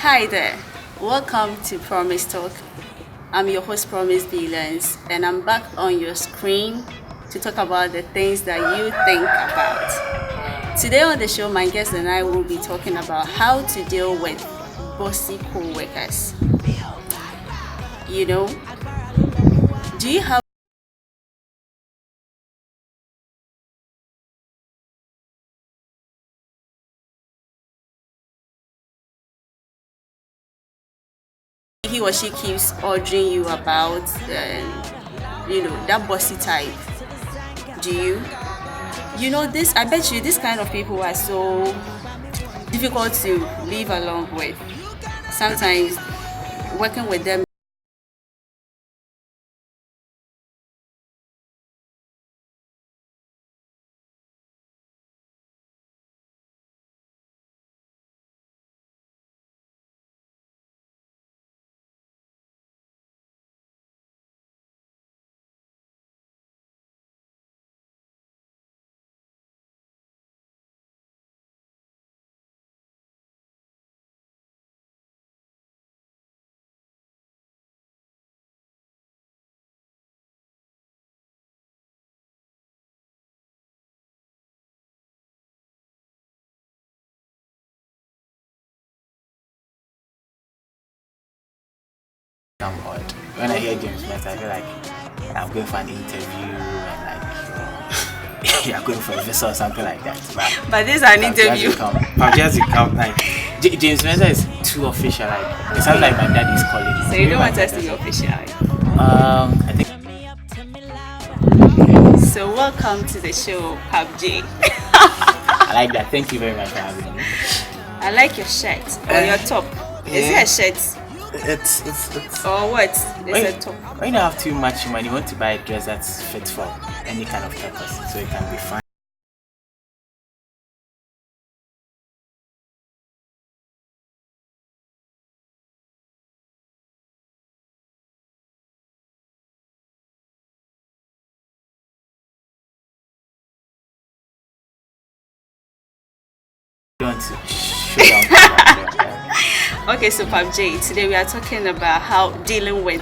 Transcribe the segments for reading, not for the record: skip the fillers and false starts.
Hi there, welcome to Promise Talk. I'm your host Promise Billions, and I'm back on your screen to talk about the things that you think about. Today on the show, my guest and I will be talking about how to deal with bossy co-workers. You know, do you have he or she keeps ordering you about, that bossy type? Do you? You know this, I bet you this kind of people are so difficult to live along with. Sometimes working with them, I'm odd. When I hear James Smith, I feel like I'm going for an interview and you're going for a visa or something like that. but this is an interview. PapJay come like James Smith is too official. Like it sounds like my dad is calling. So you don't want us to be official. I think. So welcome to the show, PapJay. I like that. Thank you very much for having me. I like your shirt or your top. Is it a shirt? It's Or what? It's a top. When you don't have too much money, you want to buy a dress that's fit for any kind of purpose, so it can be fun. You want to show down. Okay, so PapJay, today we are talking about how dealing with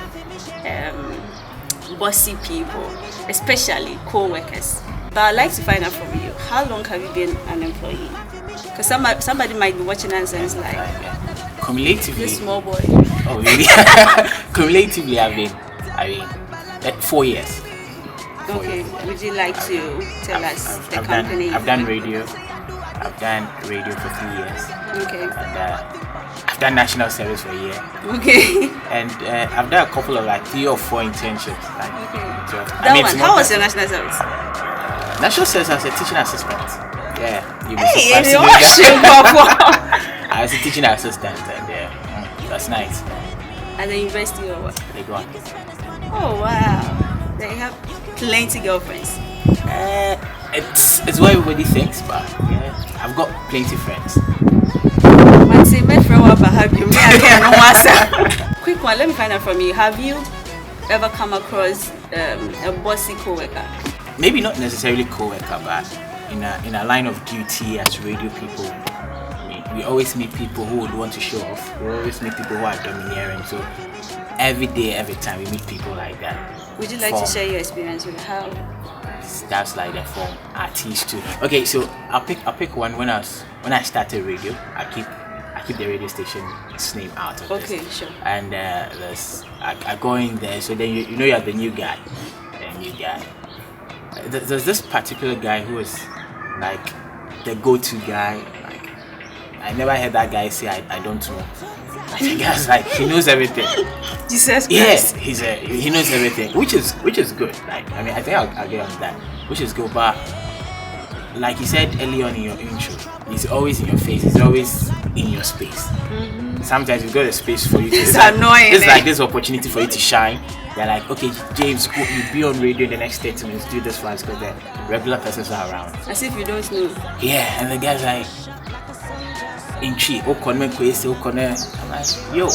bossy people, especially co-workers. But I'd like to find out from you, how long have you been an employee? Because somebody might be watching us and it's like, Cumulatively, this small boy. oh really? Cumulatively, I've been like 4 years. Okay, would you like to tell us the company? I've done radio. I've done radio for 3 years. Okay. And I've done national service for a year. Okay. And I've done a couple of 3 or 4 internships. So, How was your national service? National service as a teaching assistant. Yeah, you'll be Hey, surprised to know that. I was a teaching assistant, and that's nice. At the university or what? They go on. Oh wow, they have plenty girlfriends. It's what everybody thinks, but yeah, I've got plenty friends. Quick one, let me find out from you. Have you ever come across a bossy co-worker? Maybe not necessarily co-worker, but in a line of duty as radio people, we always meet people who would want to show off. We always meet people who are domineering. So every day, every time we meet people like that. Would you like to share your experience with how? That's like the form artist too. Okay, so I'll pick one. When I started radio, I keep the radio station's name out of Okay, this. sure. And I go in there, so then you know you're the new guy. There's this particular guy who is like the go-to guy. Like I never heard that guy say I don't know. I think that's like he knows everything. Jesus Christ. Yes, he knows everything, which is good. Like I think I'll get on that, which is good. But like you said early on in your intro, he's always in your face. He's always in your space. Sometimes you've got a space for you to. It's annoying. It's like this opportunity for you to shine. They're like, okay, James, go, you be on radio in the next 30 minutes. Do this for us because the regular persons are around. As if you don't know. Yeah, and the guy's like, I'm like, yo,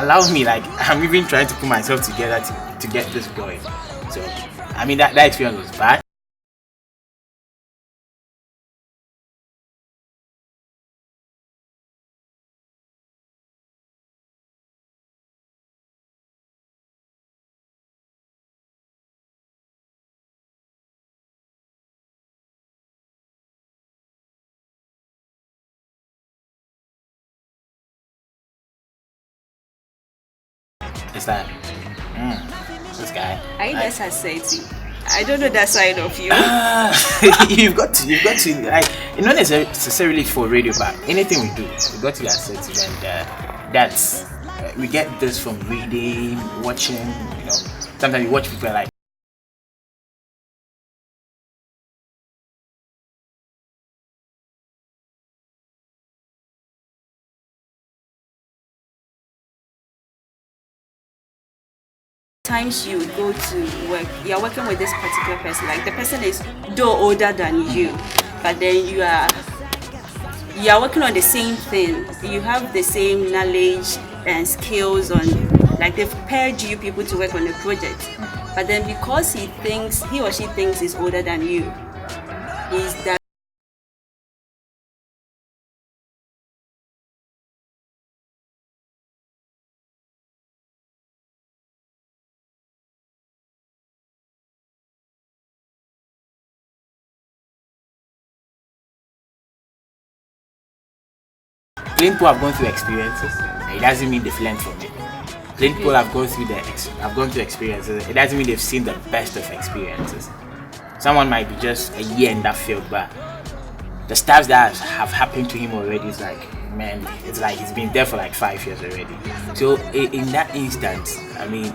allow me, like I'm even trying to put myself together to get this going. So I mean that experience was bad. It's like, this guy. Are you that assertive? I don't know that side of you. You've got to like, not necessarily for radio, but anything we do, we've got to be assertive, and that's we get this from reading, watching. You know, sometimes you watch people like. Times you go to work, you're working with this particular person, like the person is though older than you, but then you are working on the same thing, you have the same knowledge and skills on, like they've paired you people to work on a project, but then because he or she thinks he's older than you, he's that. Plain people have gone through experiences. It doesn't mean they've learned from it. Plain people have gone through experiences. It doesn't mean they've seen the best of experiences. Someone might be just a year in that field, but the stuff that have happened to him already is like, man, it's like he's been there for like 5 years already. So in that instance, I mean,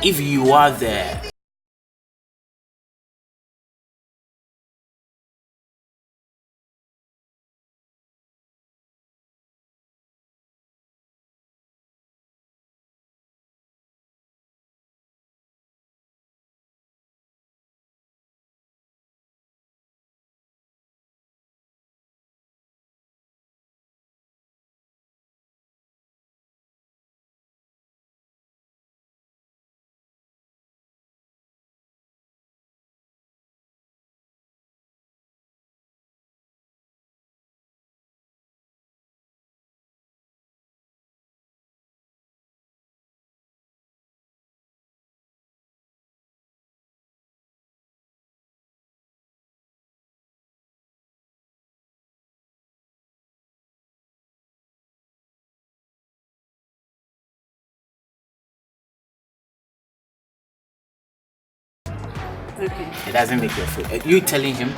if you are there. Okay. It doesn't make you feel. You telling him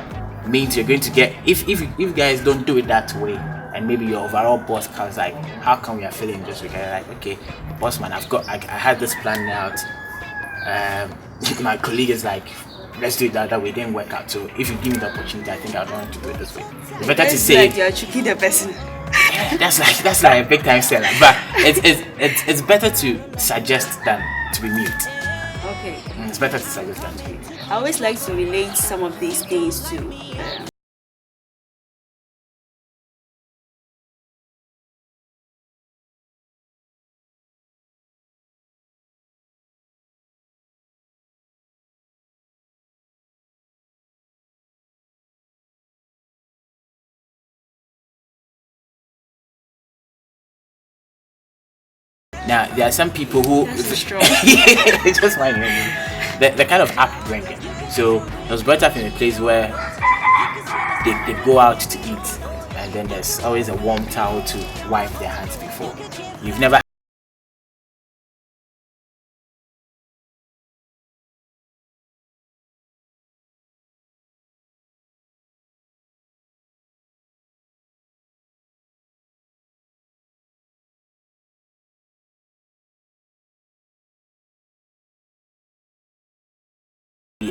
means you're going to get. If you guys don't do it that way, and maybe your overall boss comes like, how come we are feeling this week? And you're like, okay, boss man, I had this plan out. My colleague is like, let's do it that way. It didn't work out. So if you give me the opportunity, I think I want to do it this way. It's better to say. Like you're tricking the person. Yeah, that's like a big time seller. But it's better to suggest than to be mute. Okay. It's better to suggest than to be mute. I always like to relate some of these things to Now there are some people who strong. it's just my name. The kind of upbringing. So it was brought up in a place where they go out to eat, and then there's always a warm towel to wipe their hands before. You've never.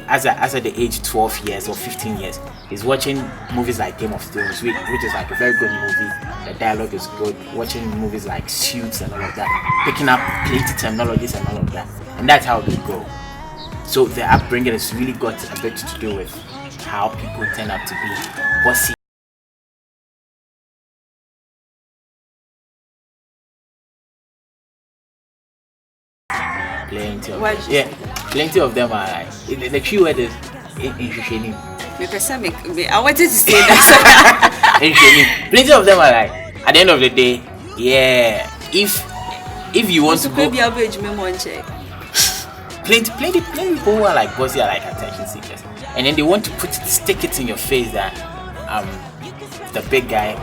As at the age 12 years or 15 years, he's watching movies like Game of Thrones, which is like a very good movie. The dialogue is good. Watching movies like Suits and all of that, picking up plenty terminologies and all of that, and that's how they go. So the upbringing has really got a bit to do with how people turn out to be bossy. Plenty of them are like the key word is in I wanted to say that. Plenty of them are like, at the end of the day, yeah. If you want to go, plenty people who are like bossy are like attention seekers, and then they want to stick it in your face that the big guy.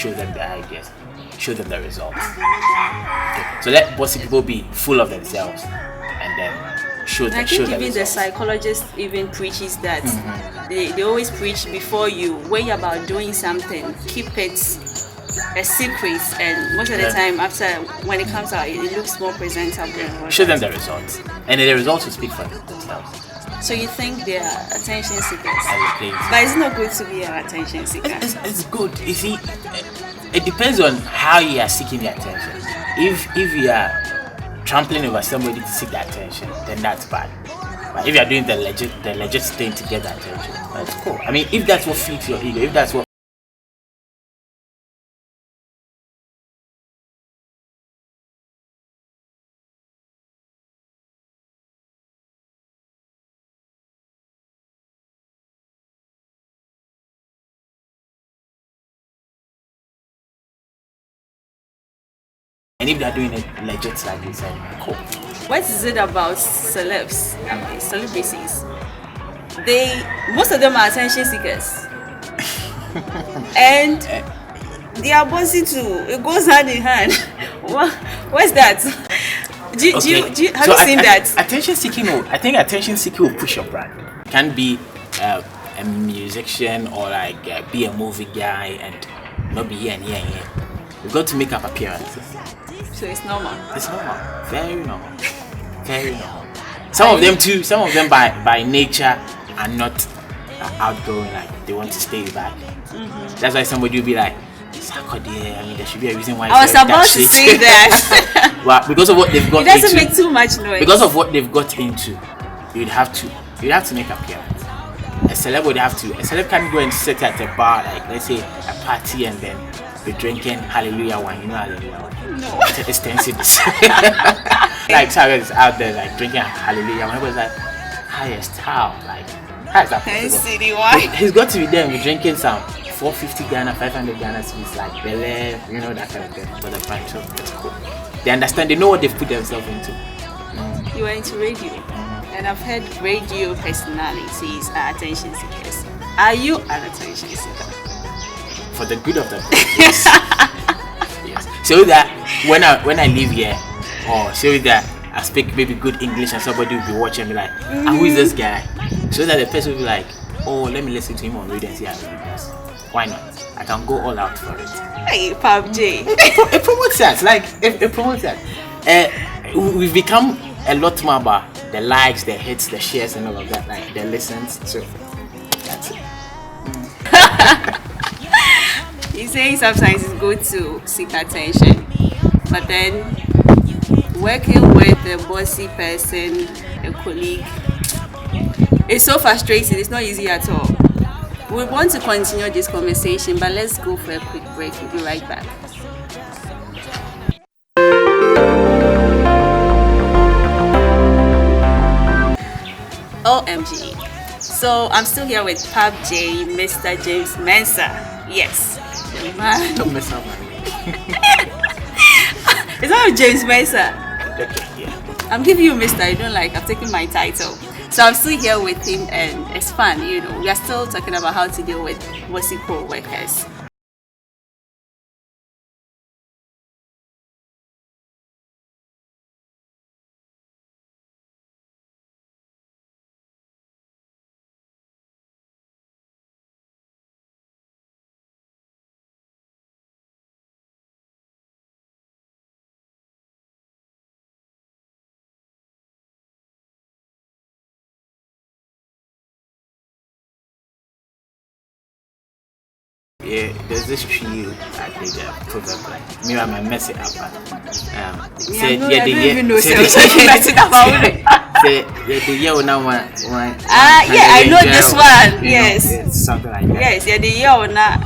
show them the ideas, show them the results. Okay. So let bossy people be full of themselves, and then show them. I think even the psychologist even preaches that. They always preach before you, when you're about doing something, keep it a secret, and most of the time after, when it comes out, it looks more presentable. Show them the results, and then the results will speak for themselves. So you think they are attention seekers? But it's not good to be an attention seeker. It's good. You see, it depends on how you are seeking the attention. If you are trampling over somebody to seek the attention, then that's bad. But if you are doing the legit thing to get the attention, that's cool. I mean, if that's what feeds your ego, if that's what and if they're doing it legit, like you said, cool. What is it about celebs, celebrities? Most of them are attention seekers. And they are bossy too. It goes hand in hand. What's that? Have you seen that? Attention seeking I think attention seeking will push your brand. Can be a musician or like be a movie guy and not be here and here and here. You've got to make up appearances. So it's normal. It's normal. Very normal. Very normal. Some of them by nature are not outgoing, like they want to stay back. That's why somebody will be like, I mean, there should be a reason why. I was about to say that. But because of what they've got into, it doesn't make too much noise. Because of what they've got into, you'd have to make appearance. A celeb can't go and sit at a bar, like let's say a party, and then be drinking hallelujah wine. You know hallelujah wine? No. It's extensive. Like Chavez out there like drinking hallelujah wine. Everybody's like, highest how? Like, how is that possible? He's got to be there and be drinking some 450 Ghana, 500 Ghana sweets like Bele, you know, that kind of thing for the brand. So it's cool. They understand, they know what they've put themselves into. You are into radio, and I've heard radio personalities are attention seekers. Are you an attention seeker? For the good of the yes. Yes. So that when I leave here, or so that I speak maybe good English and somebody will be watching me like, who is this guy? So that the person will be like, oh, let me listen to him on radio and see how he does. Why not? I can go all out for it. Hey, PapJay. It promotes that. Like, it promotes that. We've become a lot more about the likes, the hits, the shares, and all of that. Like, the listens. So, that's it. He's saying sometimes it's good to seek attention, but then working with a bossy person, a colleague, it's so frustrating. It's not easy at all. We want to continue this conversation, but let's go for a quick break. We'll be right back. OMG. So I'm still here with PapJay, Mr. James Mensah. Yes, the man. Don't mess up, man. It's not James Mensah. Okay, yeah. I'm giving you Mr. You don't like. I'm taking my title. So I'm still here with him, and it's fun. You know, we are still talking about how to deal with bossy co-workers. Yeah, there's this trio at the proverb like me and my mess it up. Say yeah, I don't even know say mess it about it. Say the year now one. Yeah, I know this one. Yes. It's something like that. Yes, yeah, the year now.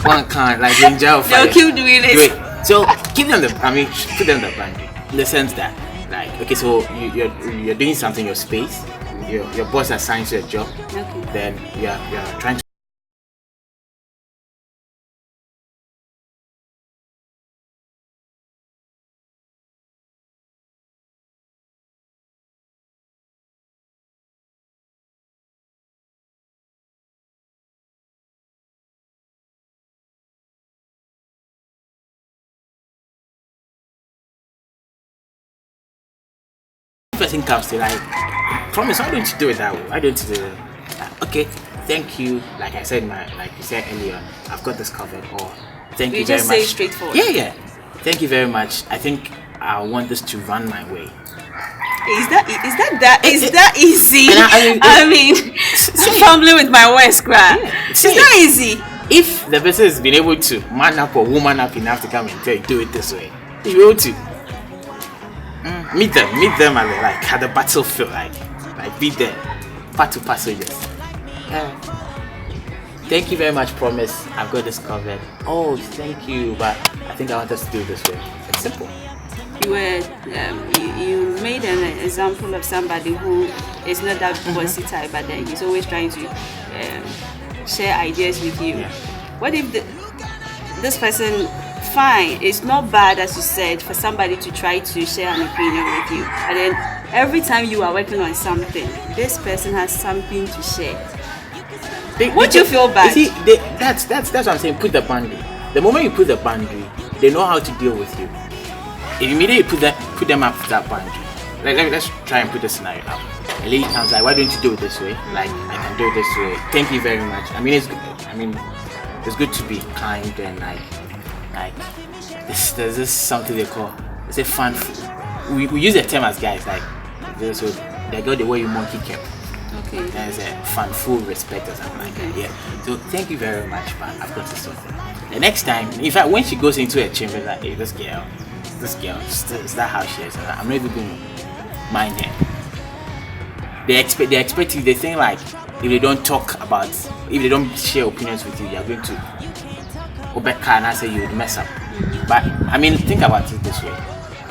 One can't like in jail. They'll keep doing it. Wait, so give them put them the brand in the sense that like okay, so you're doing something in your space. Your boss assigns you a job. Okay. Then you're trying to person comes to like, Promise, why don't you do it that way? Why don't you do it? Okay, thank you. Like I said, like you said earlier, I've got this covered. Or thank you very much. You just say straightforward. Yeah. Thank you very much. I think I want this to run my way. Is that easy? I mean, see, fumbling with my words, crap. It's not easy. If the person has been able to man up or woman up enough to come and tell you do it this way, you will to meet them at the battlefield, like be there, part to passengers. Thank you very much, Promise. I've got this covered. Oh, thank you, but I think I want us to do it this way. It's simple. You made an example of somebody who is not that bossy type, but then he's always trying to share ideas with you. Yeah. What if this person, fine, it's not bad as you said for somebody to try to share an opinion with you, but then every time you are working on something, this person has something to share. Would you feel bad? You see, that's what I'm saying. Put the boundary. The moment you put the boundary, they know how to deal with you. If immediately put them up to that boundary. Let's try and put the scenario up. A lady comes like, why don't you do it this way? Like, I can do it this way. Thank you very much. I mean, it's good. It's good to be kind and like there's this something they call, it's a fun food. We use the term as guys, like so they go the way you monkey cap. Okay. There's a fun full respect or something like that. Yeah. So thank you very much, but I've got to something. The next time, in fact, when she goes into a chamber, like, hey, this girl, is that how she is? I'm not even going to mind her. They expect you. They think like if they don't if they don't share opinions with you, you're going to go back and I say you would mess up. But I mean, think about it this way.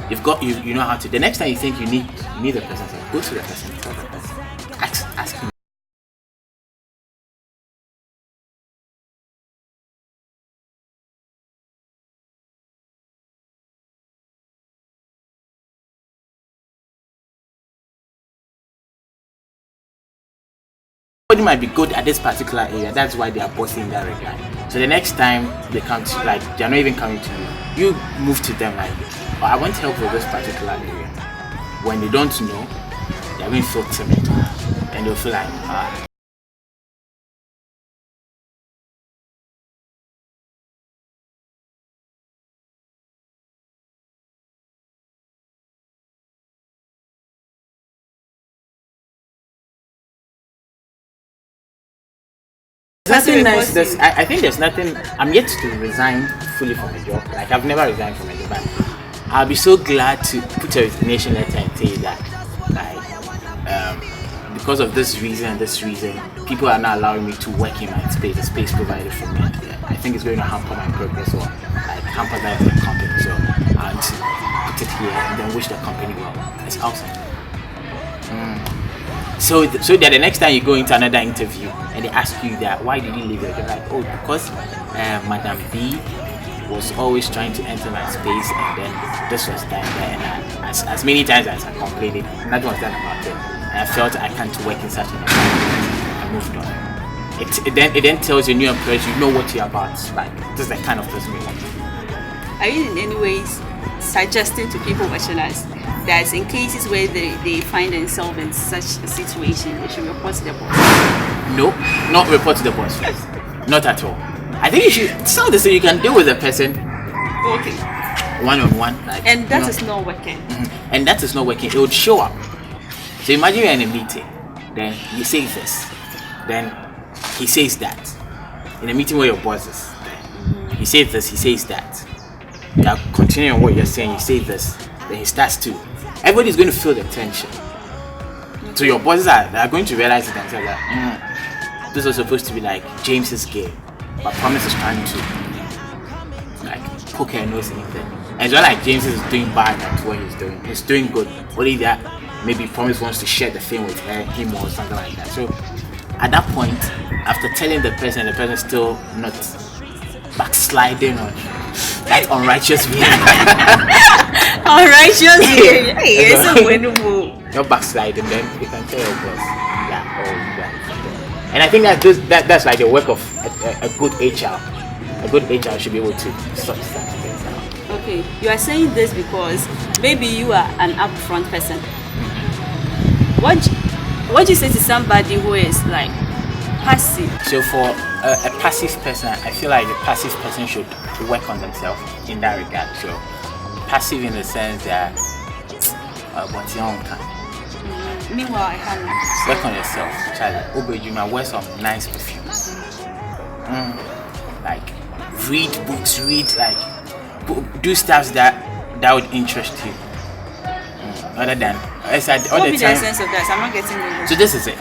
You've got you know how to. The next time you think you need a person, go to the person, tell the person, ask him. Somebody might be good at this particular area, that's why they are bossy in that regard. So the next time they come to, like, they're not even coming to you, you move to them like, oh, I want help with this particular area. When they don't know, they're going to feel timid and they'll feel like, nothing nice. I think there's nothing. I'm yet to resign fully from a job. Like, I've never resigned from a job. But I'll be so glad to put a resignation letter and tell you that, like, because of this reason and this reason, people are not allowing me to work in my space, the space provided for me. I think it's going to hamper my progress or like hamper that of the company. So I want to put it here and then wish the company well. It's awesome. So that the next time you go into another interview and they ask you that, why did you leave your job? Like, oh, because Madam B was always trying to enter my space, and then this was done there, and as many times as I complained, nothing was done about it. And I felt I can't work in such an environment. I moved on. It then tells your new employers, you know what you're about. Like, this is the kind of person we want. Are you in any ways suggesting to people watching us that in cases where they find themselves in such a situation, they should report to the boss? No, not report to the boss first. Not at all. I think you should sound the same. You can deal with a person. Okay. One-on-one. Like, and that is not working. Mm-hmm. And that is not working. It would show up. So imagine you're in a meeting. Then you say this. Then he says that. In a meeting where your boss is. Then he says this. He says that. You are continuing what you're saying. You say this. Then he starts to. Everybody's going to feel the tension. So your bosses are going to realize it and say that this was supposed to be like James's game, but Promise is trying to like poke her nose in it. And it's not like James is doing bad at what he's doing. He's doing good. Only that maybe Promise wants to share the fame with him or something like that. So at that point, after telling the person still not backsliding on that unrighteous behavior. Unrighteous behavior. Hey, it's a winnable. Not backsliding, then you can tell your boss, yeah, oh, yeah. And I think that's like the work of a good HR. A good HR should be able to sort such things out. Okay, you are saying this because maybe you are an upfront person What what do you say to somebody who is like passive? So for a passive person, I feel like the passive person should work on themselves in that regard. So passive in the sense that what's your own time. Meanwhile, I haven't. Work on yourself, Charlie. Obe, you might wear some nice perfume. Like read books, do stuff that would interest you. Other than What would be the essence of that? I'm not getting it. So this is it.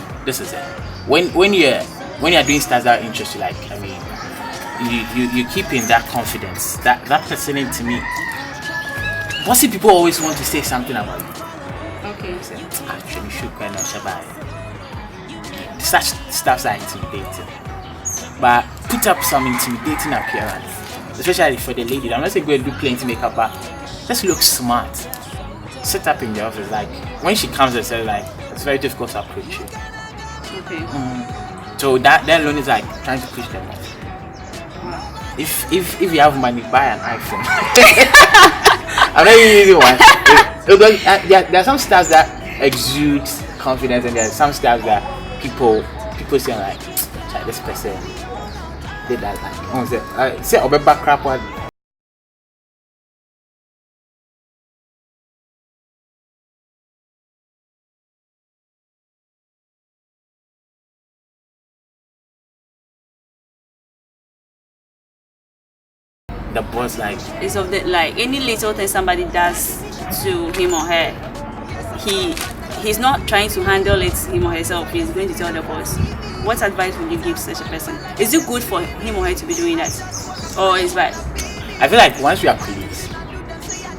When you're doing stuff that interest you, like I mean, you keep in that confidence. That person to me. Bossy people always want to say something about you. Okay. Actually, should go and shabai. Such stuffs are intimidating. But put up some intimidating appearance, especially for the lady. I'm not saying go and do plenty makeup, but just look smart. Sit up in the office, like when she comes and says like it's very difficult to approach you. Okay. So that alone is like trying to push them off. If you have money, buy an iPhone. I'm not using one. There are some stuff that exude confidence, and there are some stuff that people say like, this person did that. Like, say Obe crap one. The boss like It's of the like any little thing somebody does to him or her, he's not trying to handle it him or herself. He's going to tell the boss. What advice would you give such a person? Is it good for him or her to be doing that, or is bad? I feel like once we are colleagues,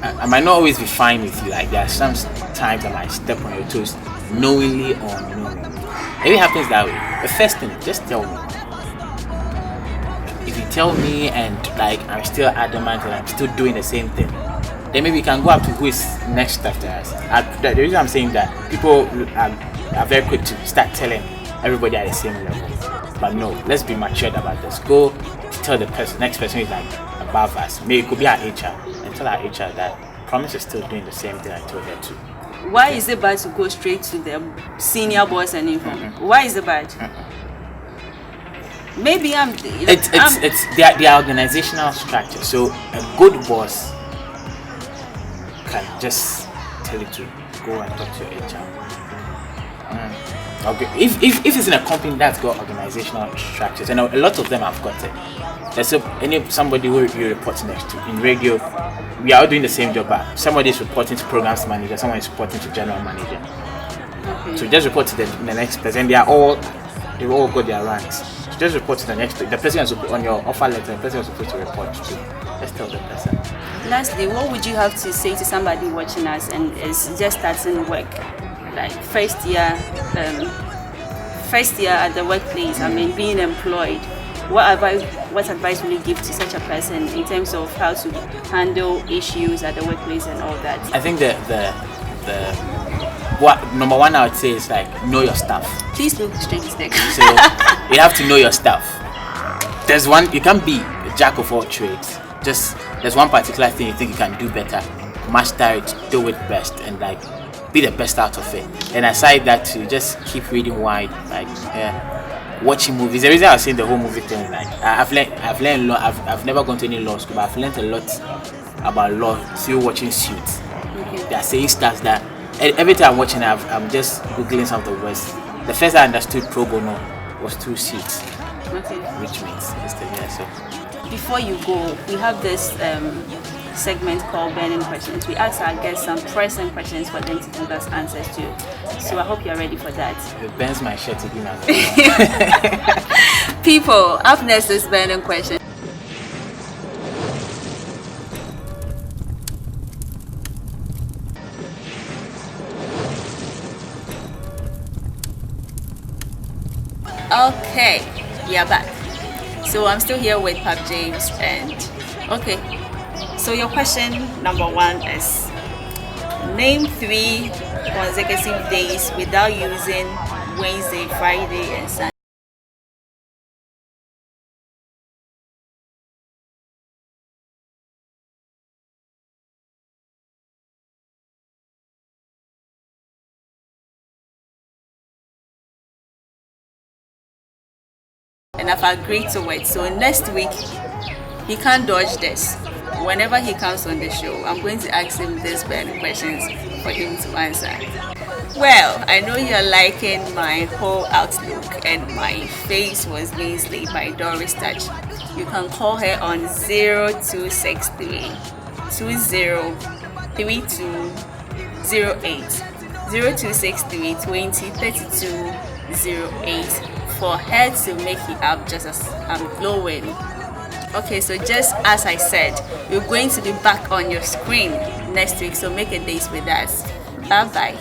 I might not always be fine with you. Like there are some times I might step on your toes, knowingly or unknowingly. If it happens that way, the first thing, just tell me. If you tell me and like I'm still adamant and I'm still doing the same thing, then maybe we can go up to who is next after us. The reason I'm saying that people are very quick to start telling everybody at the same level. But no, let's be matured about this. Go tell the next person who is like above us. Maybe it could be our HR, and tell our HR that Promise is still doing the same thing I told her to. Why is it bad to go straight to the senior boss and inform? Why is it bad? Maybe It's their organizational structure. So a good boss can just tell you to go and talk to your HR. Okay. If it's in a company that's got organizational structures, and a lot of them have got it. There's somebody who you report next to in radio. We are all doing the same job, but somebody is reporting to programs manager, someone is reporting to general manager. Okay. So just report to the next person. They've all got their ranks. So just report to the next person. The person is on your offer letter. The person is supposed to report to. Just tell the person. Lastly, what would you have to say to somebody watching us and is just starting work, like first year at the workplace? I mean, being employed. What advice will you give to such a person in terms of how to handle issues at the workplace and all that? I think what number one I would say is like know your stuff. Please look straight to the So you have to know your stuff. There's one, you can't be a jack of all trades. Just there's one particular thing you think you can do better, master it, do it best, and like be the best out of it. And aside that, to just keep reading wide, like watching movies. The reason I was saying the whole movie thing, like I've learned a lot. I've never gone to any law school, but I've learned a lot about law through watching Suits. They are saying stuff that every time I'm watching, I'm just googling some of the words. The first I understood pro bono was through Suits, which means it's the so. Before you go, we have this segment called Burning Questions. We ask our guests some pressing questions for them to give us answers to. So I hope you're ready for that. It burns my shirt again. People, up next is Burning Questions. Okay, we are back. So I'm still here with PapJay and okay. So your question number one is name 3 consecutive days without using Wednesday, Friday, and Sunday. and I've agreed to it. So next week, he can't dodge this. Whenever he comes on the show, I'm going to ask him these burning questions for him to answer. Well, I know you're liking my whole outlook, and my face was being slayed by Doris Touch. You can call her on 0263 203208 0263 203208 for her to make it up just as I'm glowing. Okay, so just as I said, we're going to be back on your screen next week, so make a date with us. Bye bye.